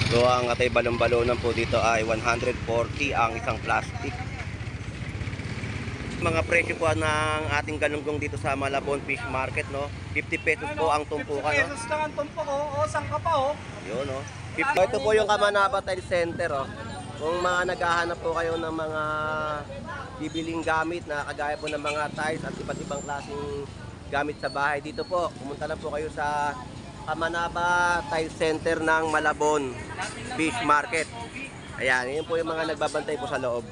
So ang atay balon-balonan po dito ay 140 ang isang plastic. Mga presyo po ng ating galunggong dito sa Malabon Fish Market, no? 50 pesos po ang tumpukan, 50 no? pesos lang ang tumpok, oh. O, sangka pa, oh. Yun, no? Ito po yung Kamanaba Tile Center, oh. Kung mga naghahanap po kayo ng mga bibiling gamit na kagaya po ng mga tiles at iba't ibang klaseng gamit sa bahay, dito po, pumunta lang po kayo sa Kamanaba Tile Center ng Malabon Fish Market. Ayan, yun po yung mga nagbabantay po sa loob.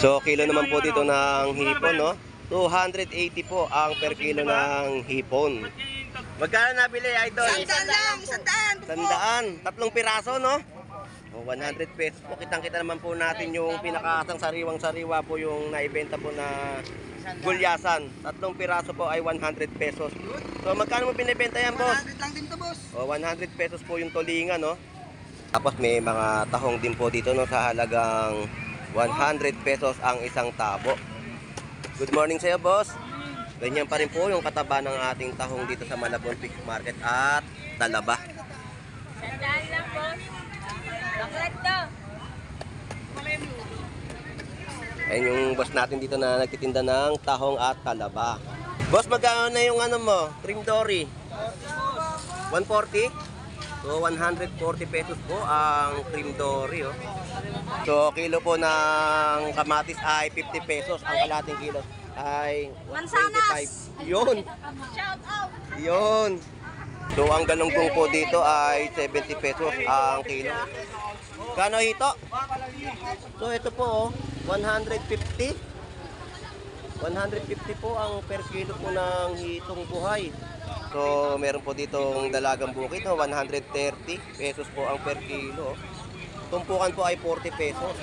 So, kilo naman po dito ng hipon, no? 280 po ang per kilo ng hipon. Magkano nabili, idol? 100 lang, 100. 100. Tatlong piraso, no? O, 100 pesos po. Kitang-kita naman po natin yung pinakasang sariwang-sariwa po yung naibenta po na gulyasan. Tatlong piraso po ay 100 pesos. So, magkano mo binibenta yan, boss? 100 lang din to, boss. O, 100 pesos po yung tulingan, no? Tapos may mga tahong din po dito, no, sa halagang 100 pesos ang isang tabo. Good morning sa iyo, boss. Ganyan pa rin po yung kataba ng ating tahong dito sa Malabon Fish Market at talaba. Sandaan lang, boss. Bakit to? Ayun yung boss natin dito na nagtitinda ng tahong at talaba. Boss, magkano na yung ano mo? Trim dory? 140? So, 140 pesos po ang trim dory, oh. So, kilo po ng kamatis ay 50 pesos. Ang kalating kilo ay 125. Yun. Shout out! Yun. So, ang galunggong po dito ay 70 pesos ang kilo. Kano hito? So, ito po, oh, 150. 150 po ang per kilo po ng hitong buhay. So, meron po ditong dalagang bukid, no? 130 pesos po ang per kilo. Tumpukan po ay 40 pesos.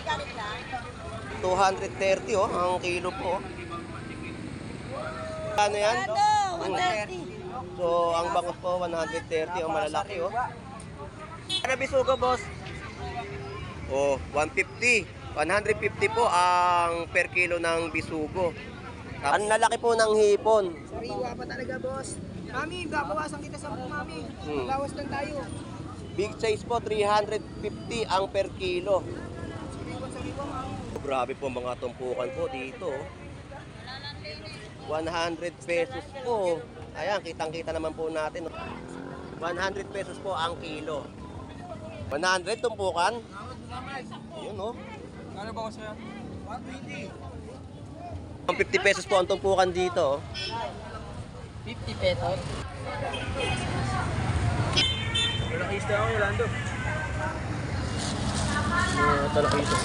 230, oh, ang kilo po. Ano yan? 130. So, ang bangus po 130, ang malalaki, oh. Ano bisugo, boss? Oh, 150. 150 po ang per kilo ng bisugo. Ang lalaki po ng hipon. Sariwa pa talaga, boss. Mami, babawasan kita sa mami. Bawas lang tayo. Big size po, 350 ang per kilo. Sariwa, mami. Grabe po mga tumpukan po dito. 100 pesos po. Ayan, kitang-kita naman po natin. 100 pesos po ang kilo. 100 tumpukan. Ayun, oh. Ano ba kasi yan? 120. 50 pesos po ang tumpukan dito, oh. 50 pesos. Malakista ako, Yolando. Talakito.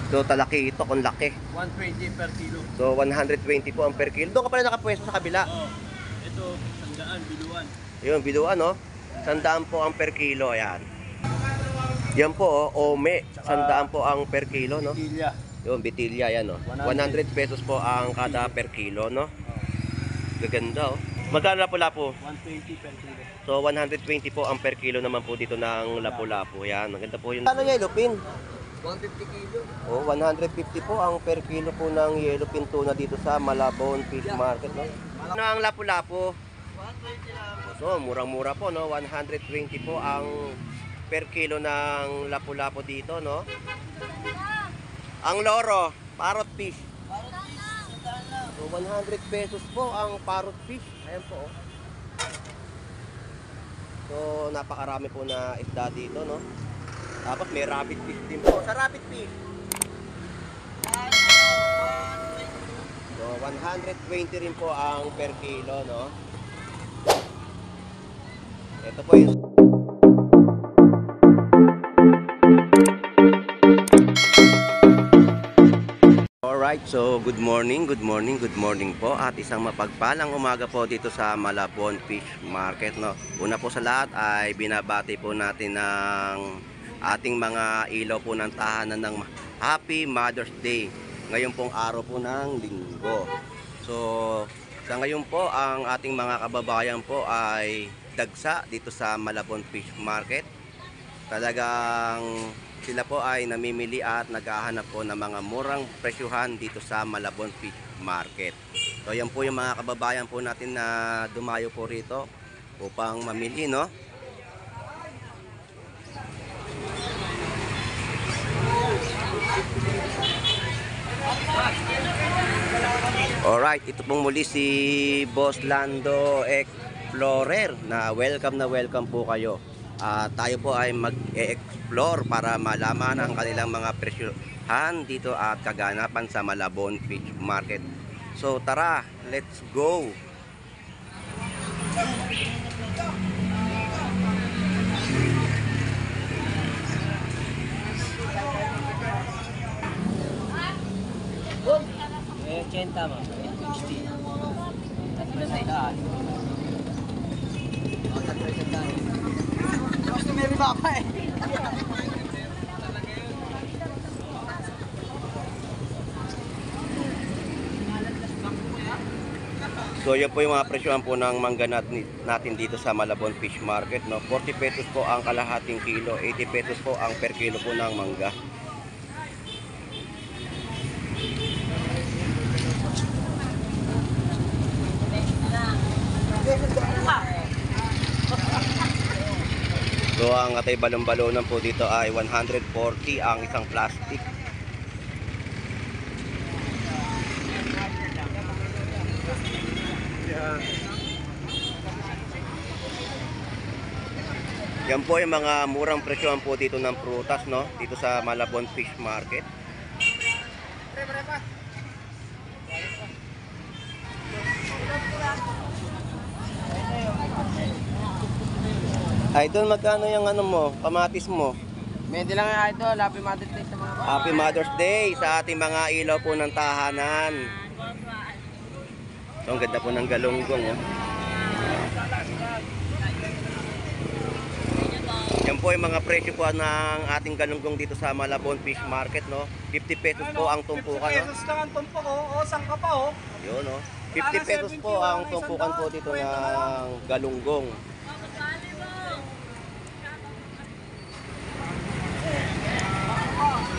So, talakito kung laki. 120 per kilo. So, 120 po ang per kilo. Doon ka pala nakapwesto sa kabila. Oh, ito, sandaan, biluan. Ayun, biluan, no? 100 po ang per kilo, ayan. Yan po, oh, ome. 100 po ang per kilo, no? Ilya. Yung bitilya, yan, no? 100 pesos po ang kada per kilo, no? Gaganda, oh. Magkano lapu-lapu? 120 per kilo. So, 120 po ang per kilo naman po dito ng lapu-lapu. Yan, maganda po yun. Ano yellow pin? 150 kilo. Oh, 150 po ang per kilo po ng yellow pin tuna dito sa Malabon Fish Market, no? Ano ang lapu-lapu? 120 lang. So, murang-mura po, no? 120 po ang per kilo ng lapu-lapu dito, no? Ang loro, parrot fish. So, 100 pesos po ang parrot fish. Ayan po, oh. So, napakarami po na isda dito, no? Tapos may rabbit fish din po. Sa rabbit fish, so, 120 rin po ang per kilo, no? Ito po yung Alright, so good morning po at isang mapagpalang umaga po dito sa Malabon Fish Market, no? Una po sa lahat ay binabati po natin ng ating mga ilaw po ng tahanan ng Happy Mother's Day. Ngayon pong araw po ng linggo. So, sa ngayon po ang ating mga kababayan po ay dagsa dito sa Malabon Fish Market. Talagang sila po ay namimili at naghahanap po ng mga murang presyuhan dito sa Malabon Fish Market. So yan po yung mga kababayan po natin na dumayo po rito upang mamili, no? Alright, ito pong muli si Boss Lando Explorer na welcome po kayo. Tayo po ay mag-explore para malaman ang kanilang mga presyohan dito at kaganapan sa Malabon Fish Market. So tara, let's go! Eh, 80 mo. 60. At pinasayaan. Customer ba pa eh? So yan po yung mga presyohan po ng mangga natin dito sa Malabon Fish Market, no? 40 pesos po ang kalahating kilo, 80 pesos po ang per kilo po ng mangga. So ang atay balon-balonan po dito ay 140 ang isang plastic. Yan po yung mga murang presyohan po dito ng prutas, no? Dito sa Malabon Fish Market. Idol, magkano yung ano mo, kamatis mo? Medyo lang yung idol. Happy Mother's Day sa mga Happy Mother's Day sa ating mga ilaw po ng tahanan. So, ang ganda po ng galunggong, oh. Yan po yung mga presyo po ng ating galunggong dito sa Malabon Fish Market, no? 50 pesos po ang tumpukan, 50 no? pesos lang ang tumpok, oh. O, sangka pa, oh. Yun, no? 50 pesos po ang tumpukan po dito ng galunggong.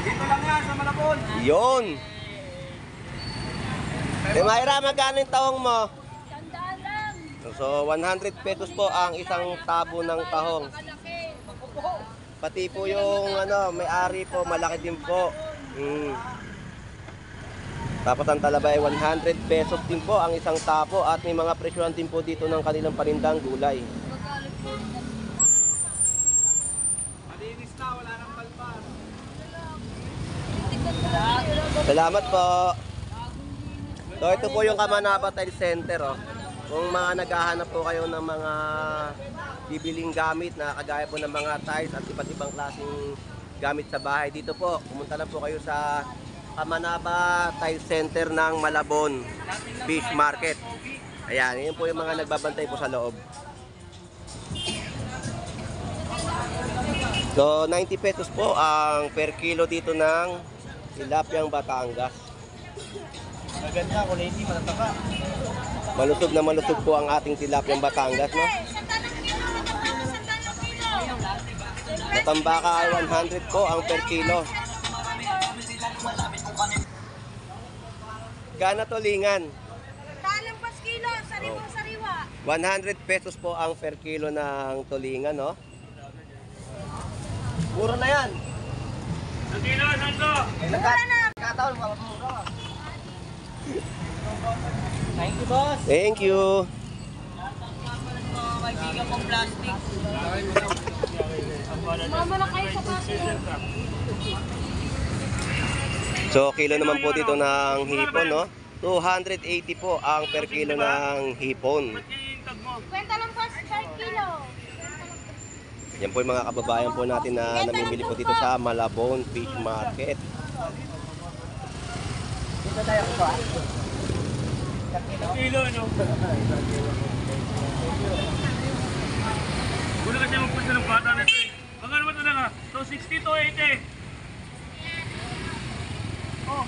Dito lang yan, sa Malabon. Yun! Mayra, magkano yung tahong mo? Sandaan lang. So, 100 pesos po ang isang tabo ng tahong. Malaki. Pati po yung ano, may-ari po, malaki din po. Tapos ang talaba ay 100 pesos din po ang isang tapo at may mga presyohan din po dito ng kanilang panindang gulay. Malinis na, wala nang palpar. Salamat po. So ito po yung Kamanaba Tile Center, oh. Kung mga naghahanap po kayo ng mga bibiling gamit na kagaya po ng mga tiles at iba't ibang klaseng gamit sa bahay, dito po, pumunta lang po kayo sa Kamanaba Tile Center ng Malabon Fish Market. Ayan, yun po yung mga nagbabantay po sa loob. So 90 pesos po ang per kilo dito ng tilapiyang Batangas. Maganda, quality, matataka. Malusog na malusog po ang ating tilapiyang Batangas, no? Sandaan kilo. Matambaka ay 100 po ang per kilo. Gana tulingan. Talampas kilo. Sariwang sariwa. 100 pesos po ang per kilo ng tulingan, no? Puro na yan. Mura na. Kataon, mapapura. Thank you, boss. Thank you. Mga kaibigan kong plastic. Mama na kayo sa baso. So, kilo naman po dito ng hipon, no? 280 po ang per kilo ng hipon. Kwenta lang po per kilo. Yan po yung mga kababayan po natin na namimili po dito sa Malabon Fish Market. Dito tayo ko, Kilo, no? Wala kasi magpunta ng bata na ito eh. Baka naman talaga. So 60 to 80. Oh.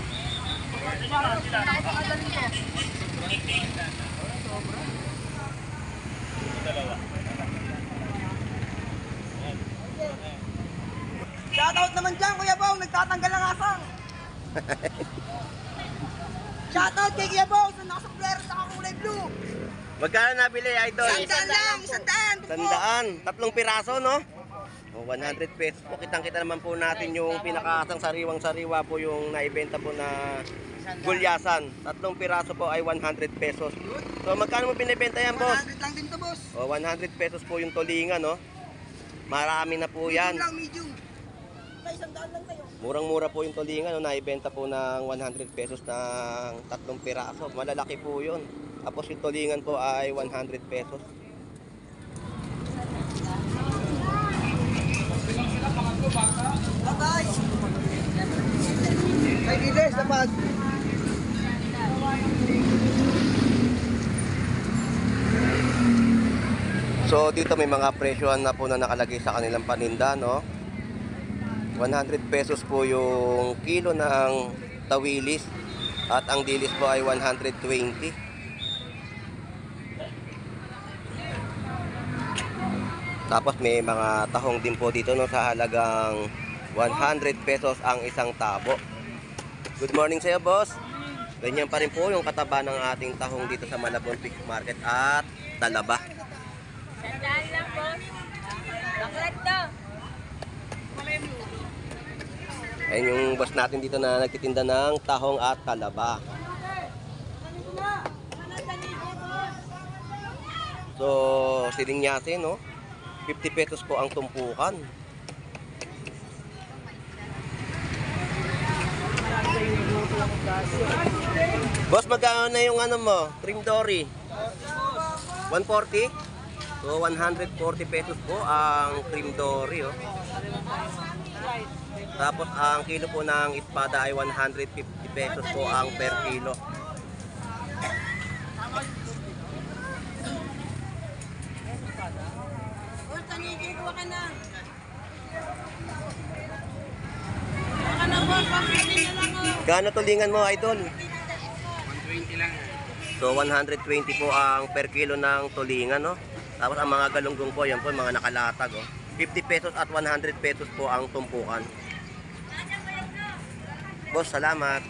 Shoutout naman dyan, Kuya Bong, nagtatanggal ng asang. Shoutout kay Kuya Bong, sa nakasaplero sa kulay blue. Magkano nabili, idol? Sandaan lang, sandaan. Tandaan, 3 piraso, no? O, 100 pesos po. Kitang-kita naman po natin yung pinakasang sariwang-sariwa po yung naibenta po na gulyasan. 3 piraso po ay 100 pesos. So, magkano mo binibenta yan, boss? 100 lang din to, boss. O, 100 pesos po yung tulingan, no? Marami na po yan. Medium lang, medium. Tay, sandaan lang tayo. Murang-mura po yung tulingan, no? Naibenta po ng 100 pesos ng 3 piraso. Malalaki po yun. Tapos yung tulingan po ay 100 pesos. Tay. Tay, giles, dapat. So dito may mga presyohan na po na nakalagay sa kanilang paninda, no? 100 pesos po yung kilo ng tawilis at ang dilis po ay 120. Tapos may mga tahong din po dito, no, sa halagang 100 pesos ang isang tabo. Good morning sa iyo, boss. Ganyan pa rin po yung kataba ng ating tahong dito sa Malabon Fish Market at talaba. Sandaan lang, boss. Baklat to. Ayun yung boss natin dito na nagtitinda ng tahong at talaba. So, silinyasin, no? 50 pesos po ang tumpukan. Boss, magkano na yung ano mo? Cream dory? 140? So, 140 pesos po ang cream dory, oh. Tapos, ang kilo po ng espada ay 150 pesos po ang per kilo. Boss, tanigin ko ka na. Baka na, boss. Pagkasin na lang, oh. Gaano tulingan mo, idol? 120 lang. So, 120 po ang per kilo ng tulingan, no? Tapos, ang mga galunggong po, yan po, mga nakalatag, oh. 50 pesos at 100 pesos po ang tumpukan. Boss, salamat.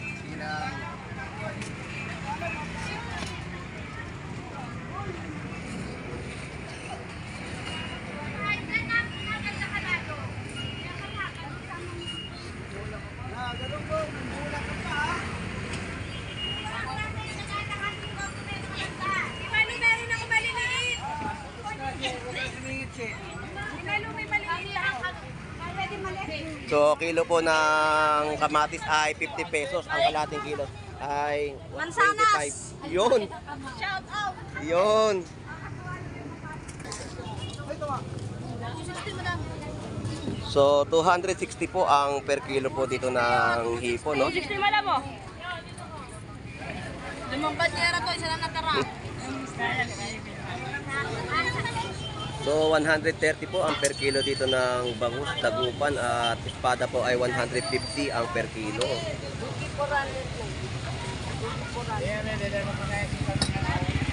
Imalo, meron ako maliliit. Imalo, may maliliit ako. Pwede maliit. So, kilo po ng kamatis ay 50 pesos. Ang kalating kilo ay 25. Mansanas. Yun. Shout out. Yun. 260 mo lang. So, 260 po ang per kilo po dito ng hipo, no? 260 mo lang mo. Limang banyera to, isa lang natara. So, 130 po ang per kilo dito ng bangus, dagupan at espada po ay 150 ang per kilo.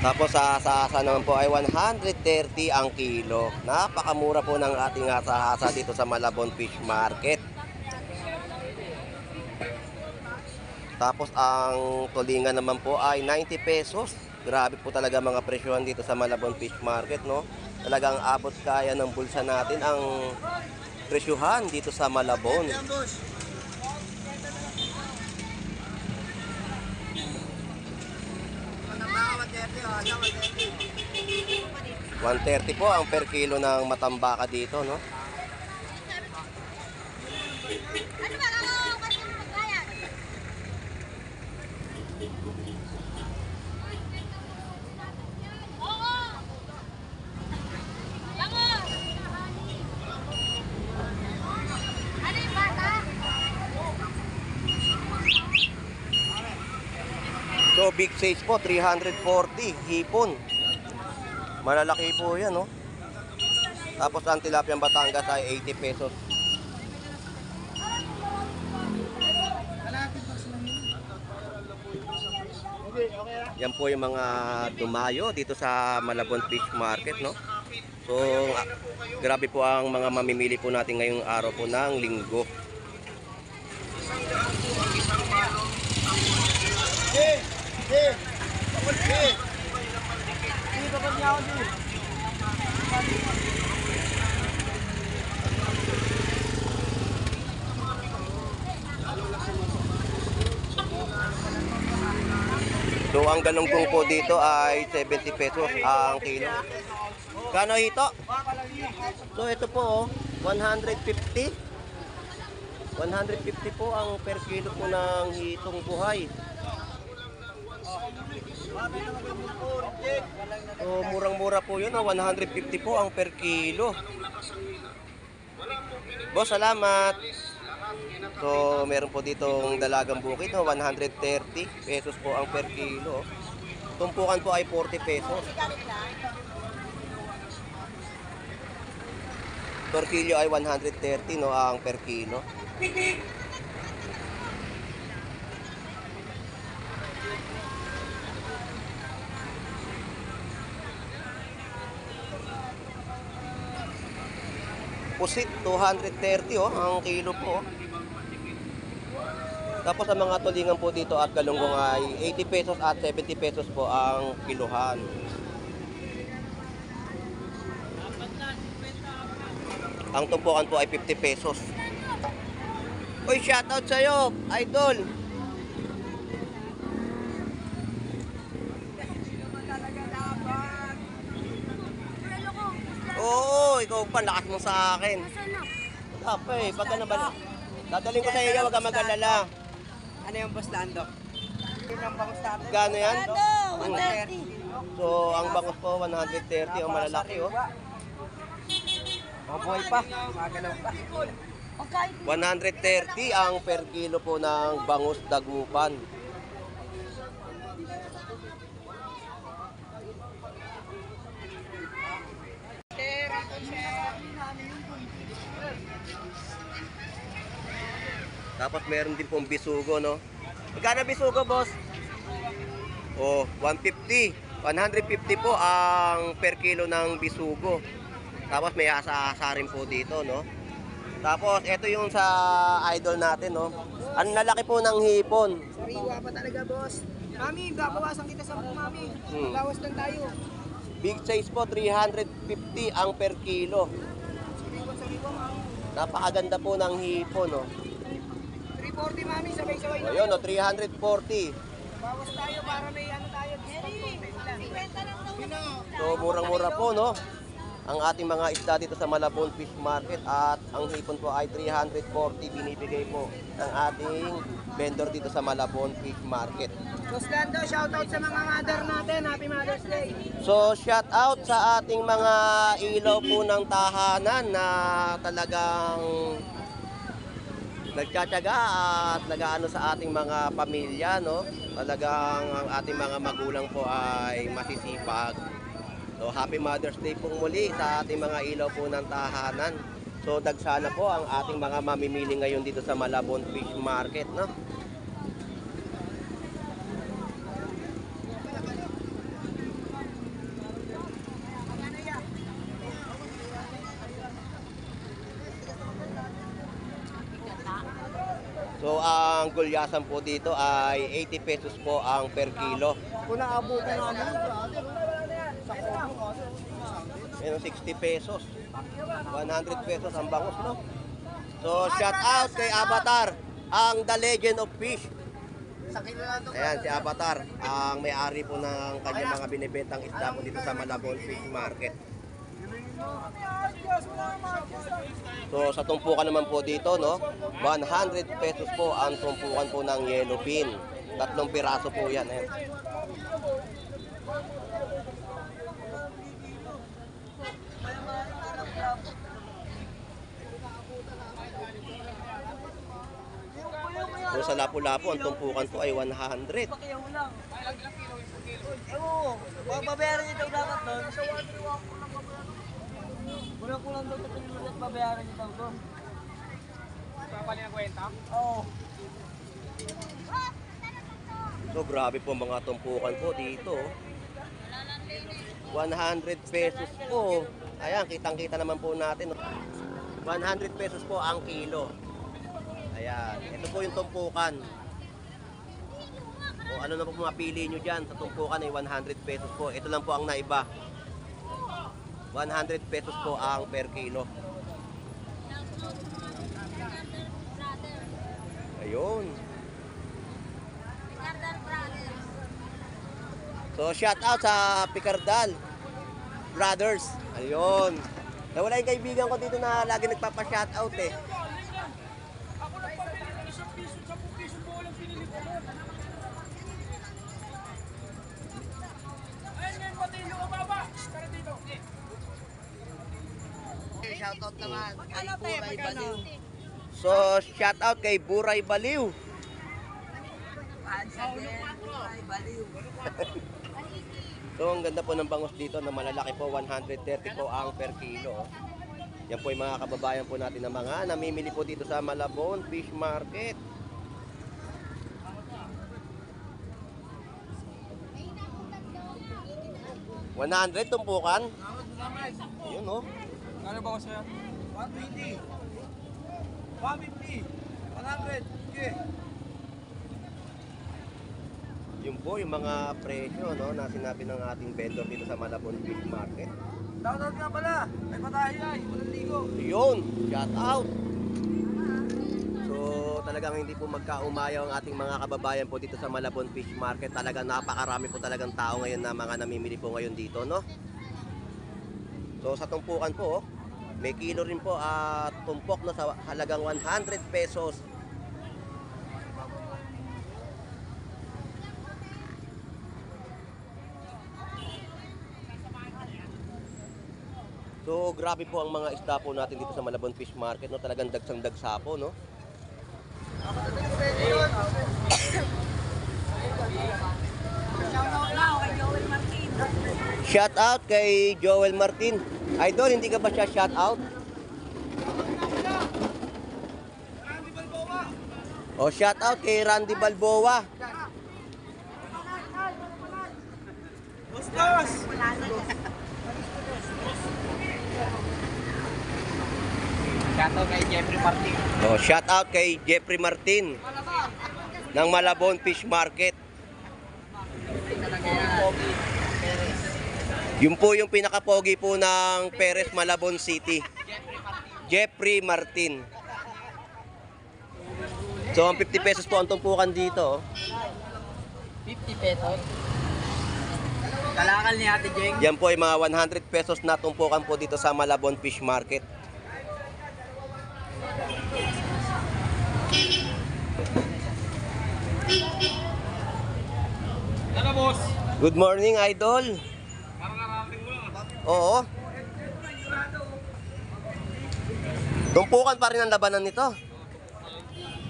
Tapos sa asa naman po ay 130 ang kilo. Napakamura po ng ating asa-asa dito sa Malabon Fish Market. Tapos ang tulingan naman po ay 90 pesos. Grabe po talaga mga presyohan dito sa Malabon Fish Market, no? Talagang abot kaya ng bulsa natin ang presyohan dito sa Malabon. 130 po ang per kilo ng matambaka dito, no? Ano ba? Ano? Kasi magbayad. Oo. Bango. Ano yung bata? So big size po, 340 hipon. Malalaki po yan, no? Tapos ang tilapiyang Batangas ay 80 pesos. Yan po yung mga dumayo dito sa Malabon Fish Market, no? So, grabe po ang mga mamimili po natin ngayong araw po ng linggo. So ang galunggong po dito ay 70 pesos ang kilo. Kano hito? So ito po, 150. 150 po ang per kilo po ng hitong buhay. So murang-mura po yun, 150 po ang per kilo. Boss, salamat. So meron po ditong dalagang bukid, 130 pesos po ang per kilo. Tumpukan po ay 40 pesos. Tortillo ay 130 no ang per kilo. Pusit 230 ang kilo po. Tapos ang mga tulingan po dito at galunggong ay 80 pesos at 70 pesos po ang kiluhan. Ang tumpukan po ay 50 pesos. Uy, shoutout sa'yo, idol! Oo, ikaw pa, lakas mo sa akin. Wala pa eh, pagka naman. Dadaling ko sa iyo, wag ka mag-alala. Ano yung boss Lando? Yung bangus natin. Gano yan? 130. So, ang bangus po, 130, ang malalaki oh. Mabuhay pa. Magalaw pa. 130 ang per kilo po ng bangus dagupan. Tapos meron din pong bisugo, no? Magkano bisugo, boss? Oh, 150. 150 po ang per kilo ng bisugo. Tapos may asa-asa rin po dito, no? Tapos ito yung sa idol natin, no? Ang lalaki po ng hipon. Sariwa pa talaga, boss. Mami, babawasan kita sa mami. Bawas lang tayo. Big size po, 350 ang per kilo. Sariwa, mami. Napakaganda po ng hipon, no? 340, mami. Sabay-sabay na. Ayun, no, 340. Bawas tayo para may ano tayo. So, murang-mura po, no? Ang ating mga isda dito sa Malabon Fish Market at ang hipon po ay 340 binibigay po ng ating vendor dito sa Malabon Fish Market. Boss Lando, shoutout sa mga mother natin. Happy Mother's Day. So, shout out sa ating mga ilaw po ng tahanan na talagang nagtsatsaga at nagaano sa ating mga pamilya, no? Talagang ang ating mga magulang po ay masisipag. So, Happy Mother's Day pong muli sa ating mga ilaw po ng tahanan. So, dagsana po ang ating mga mamimili ngayon dito sa Malabon Fish Market, no? So, ang gulyasan po dito ay 80 pesos po ang per kilo. Kung naabutan namin, Meron 60 pesos. 100 pesos ang bangus, no? So, shout out kay Avatar, ang The Legend of Fish. Ayan, si Avatar, ang may-ari po ng kanyang mga binibentang isda po dito sa Malabon Fish Market. So, sa tumpukan naman po dito, no? 100 pesos po ang tumpukan po ng yellowfin. 3 piraso po yan, eh. So, sa Lapu-Lapu, ang tumpukan po ay 100. babayaran niyo daw dapat doon. Kulang-kulang daw ito yung babayaran niyo daw doon. Papali ang kwenta? Oo. So, grabe po mga tumpukan po dito. 100 pesos po. Ayan, kitang-kita naman po natin. 100 pesos po ang kilo. Ayan, ito po yung tumpukan. O ano na po mapili nyo dyan sa tumpukan ay 100 pesos po. Ito lang po ang naiba. 100 pesos po ang per kilo. Ayun. So shout out sa Picardal Brothers. Ayun. Nawala yung kaibigan ko dito na lagi nagpapa-shout out eh. Ako nagpapili ng 1 piso, 10 piso po lang pinili ko nun. Ayun ngayon, pati yung mababa. Tara dito. Shoutout naman kay Buray Baliw. So shout out kay Buray Baliw. Buray Baliw. So ang ganda po ng bangus dito na malalaki po, 130 po ang per kilo. Yan po yung mga kababayan po natin na mga namimili po dito sa Malabon Fish Market. $100 tumpukan. Ayun oh. Ano ba ko sa'yo? 120. 150. 100. Okay. Yun po yung mga presyo no, na sinabi ng ating vendor dito sa Malabon Fish Market. Shoutout nga pala. May patahay ay. Walang ligo. Yun, shout out. So talagang hindi po magkaumayaw ang ating mga kababayan po dito sa Malabon Fish Market. Talagang napakarami po talagang tao ngayon na mga namimili po ngayon dito, no? So sa tumpukan po, may kilo rin po at tumpok na sa halagang 100 pesos. So grabe po ang mga isda po natin dito sa Malabon Fish Market, no? Talagang dagsang-dagsa po, no? Shout out kay Joel Martin. Idol, hindi ka ba siya shout out? O shout out kay Randy Balboa. Bustos! Shoutout kay Jeffrey Martin. O shout out kay Jeffrey Martin ng Malabon Fish Market. Yun po yung pinaka-pogi po ng Perez, Malabon City. Jeffrey Martin. So, ang 50 pesos po ang tumpukan dito. 50 pesos. Kalakal ni Ate Jeng. Yan po ay mga 100 pesos na tumpukan po dito sa Malabon Fish Market. Ano, boss? Good morning, Idol. Parang narating mo lang. Oo. Tumpukan pa rin ang labanan nito.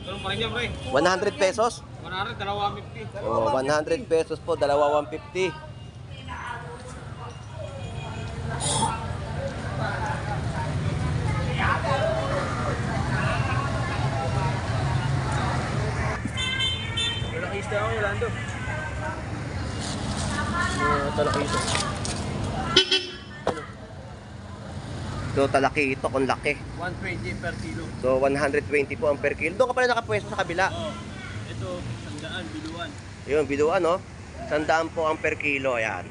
Ganun pa rin yan, pre. 100 pesos. 100, 250. Oh, 100 pesos po, dalawa 150. Malaki isda ako, Yolando. Talakito. So, talakito kung laki. 120 per kilo. So, 120 po ang per kilo. Doon ka pala nakapwesto sa kabila. Oh, ito, 100, biluan. Yun, biluan, no? 100 po ang per kilo, ayan.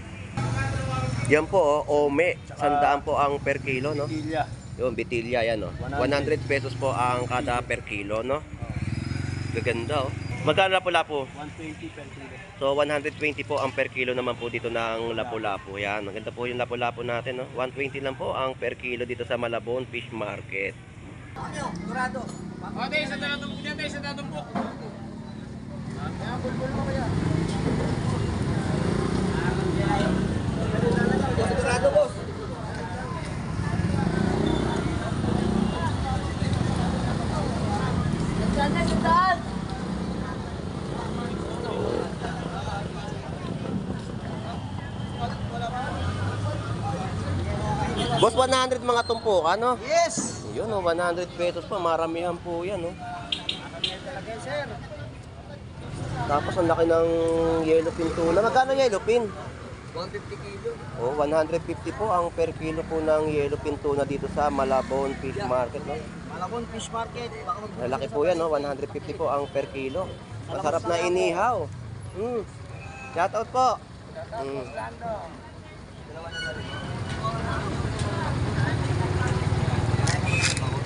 Yan po, oh, ome. 100 po ang per kilo, no? Pilya. Yun, bitilya, yan, no? 100 pesos po ang kada per kilo, no? Gaganda, oh. Magkano lapu-lapu? 120 per kilo. So, 120 po ang per kilo naman po dito ng lapu-lapu. Yan, maganda po yung lapu-lapu natin, no? 120 lang po ang per kilo dito sa Malabon Fish Market. Dorado. O, tayo, isa na tumpok dyan, tayo, isa na tumpok. Dorado, boss. Boss, 100 mga tumpukan, no? Yes! Yun, oh, 100 pesos pa. Maramihan po yan, no? Talaga, sir. Tapos, ang laki ng yellowfin tuna. Magkano yellowfin? 150 kilo. Oh, 150 po ang per kilo po ng yellowfin tuna dito sa Malabon Fish Market, no? Malabon Fish Market. Baka mag- Malaki po yan, no? 150 po ang per kilo. Masarap na inihaw. Shout out po. Yolando. Dalawa na rin.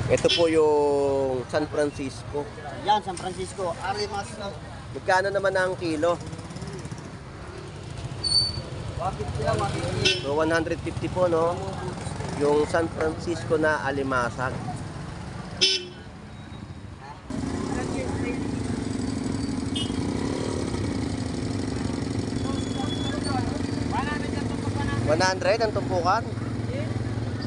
Ito po yung San Francisco. Yan, San Francisco. Arimas. Magkano naman ang kilo? 150 lang, 150. So 150 po, no? Yung San Francisco na alimasag. $100 ang tumpukan.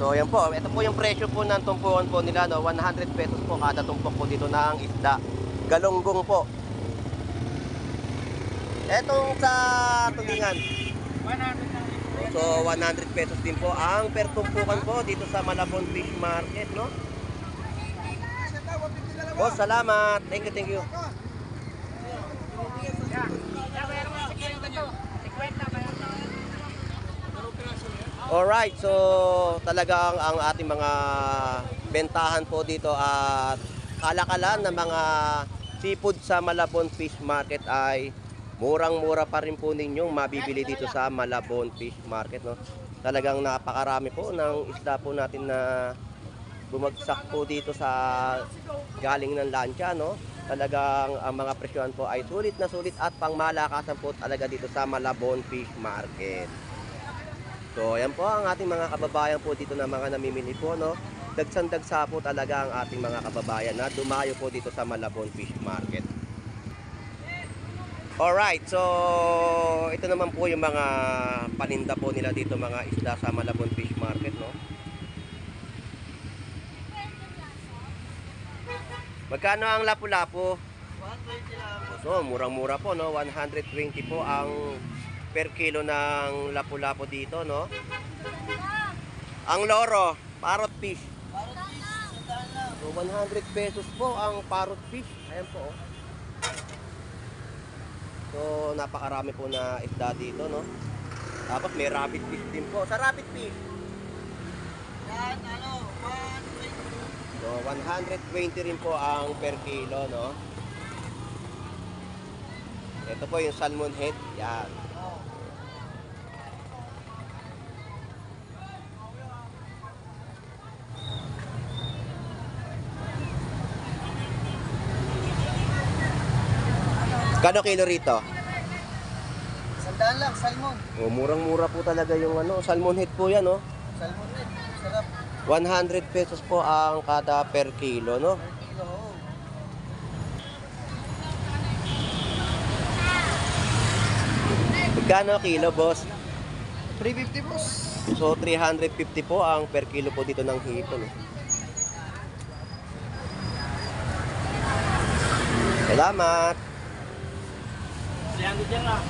So yan po, ito po yung presyo po ng tumpukan po nila, no? 100 pesos po kada tumpok po dito ng isda. Galunggong po. Etong sa tulingan. 100 So 100 pesos din po ang per tumpukan po dito sa Malabon Fish Market, no? Boss, salamat. Thank you, thank you. Alright, so talagang ang ating mga bentahan po dito at kalakalan ng mga seafood sa Malabon Fish Market ay murang-mura pa rin po ninyong mabibili dito sa Malabon Fish Market, no? Talagang napakarami po ng isda po natin na bumagsak po dito sa galing ng lancha, no? Talagang ang mga presyohan po ay sulit na sulit at pangmalakasan po talaga dito sa Malabon Fish Market. So, ayan po ang ating mga kababayan po dito na mga namimili po, no? Dagsang-dagsa po talaga ang ating mga kababayan na dumayo po dito sa Malabon Fish Market. Alright, so ito naman po yung mga paninda po nila dito, mga isda sa Malabon Fish Market, no? Magkano ang lapu-lapu? 120 lang. So, murang-mura po, no? 120 po ang per kilo ng lapu-lapu dito, no? Ang loro, parrot fish. So, 100 pesos po ang parrot fish. Ayan po, oh. So, napakarami po na isda dito, no? Tapos may rabbit fish din po. Sa rabbit fish, Yan, 120. so 120 rin po ang per kilo, no? Ito po yung salmon head. Yan. Kano kilo rito? Sandaan lang, salmon. Oh, murang-mura po talaga yung ano, salmon head po yan, no? Salmon net. Sarap. 100 pesos po ang kada per kilo, no? Kilo. Magkano kilo, boss? 350 boss. So 350 po ang per kilo po dito ng hipon. Salamat. Siyan dyan lang.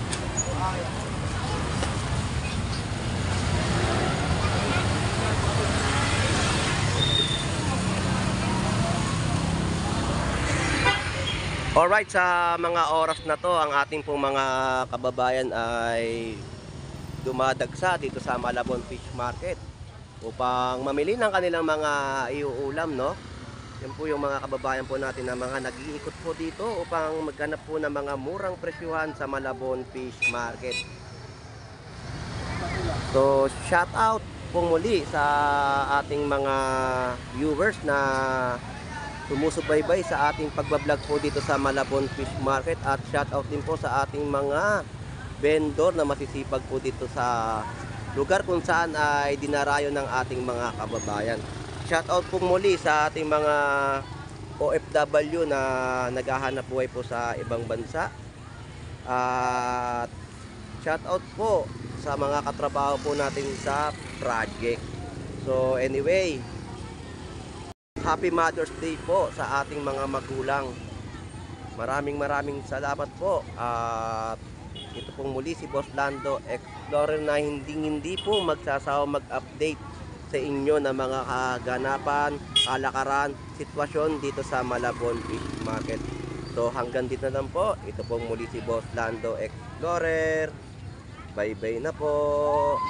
Alright, sa mga oras na to, ang ating pong mga kababayan ay dumadagsa dito sa Malabon Fish Market upang mamili ng kanilang mga iuulam, no? Yan po yung mga kababayan po natin na mga nag-iikot po dito upang maghanap po ng mga murang presyuhan sa Malabon Fish Market. So, shout out po muli sa ating mga viewers na sumusubaybay sa ating pagbablog po dito sa Malabon Fish Market, at shout out din po sa ating mga vendor na masisipag po dito sa lugar kung saan ay dinarayo ng ating mga kababayan. Shout out po muli sa ating mga OFW na naghahanap buhay po sa ibang bansa. At shout out po sa mga katrabaho po natin sa project. So anyway, Happy Mother's Day po sa ating mga magulang. Maraming salamat po. At ito pong muli si Boss Lando Explorer na hindi po magsasawa mag-update sa inyo ng mga kaganapan, kalakaran, sitwasyon dito sa Malabon Fish Market. So hanggang dito na lang po. Ito pong muli si Boss Lando Explorer. Bye bye na po.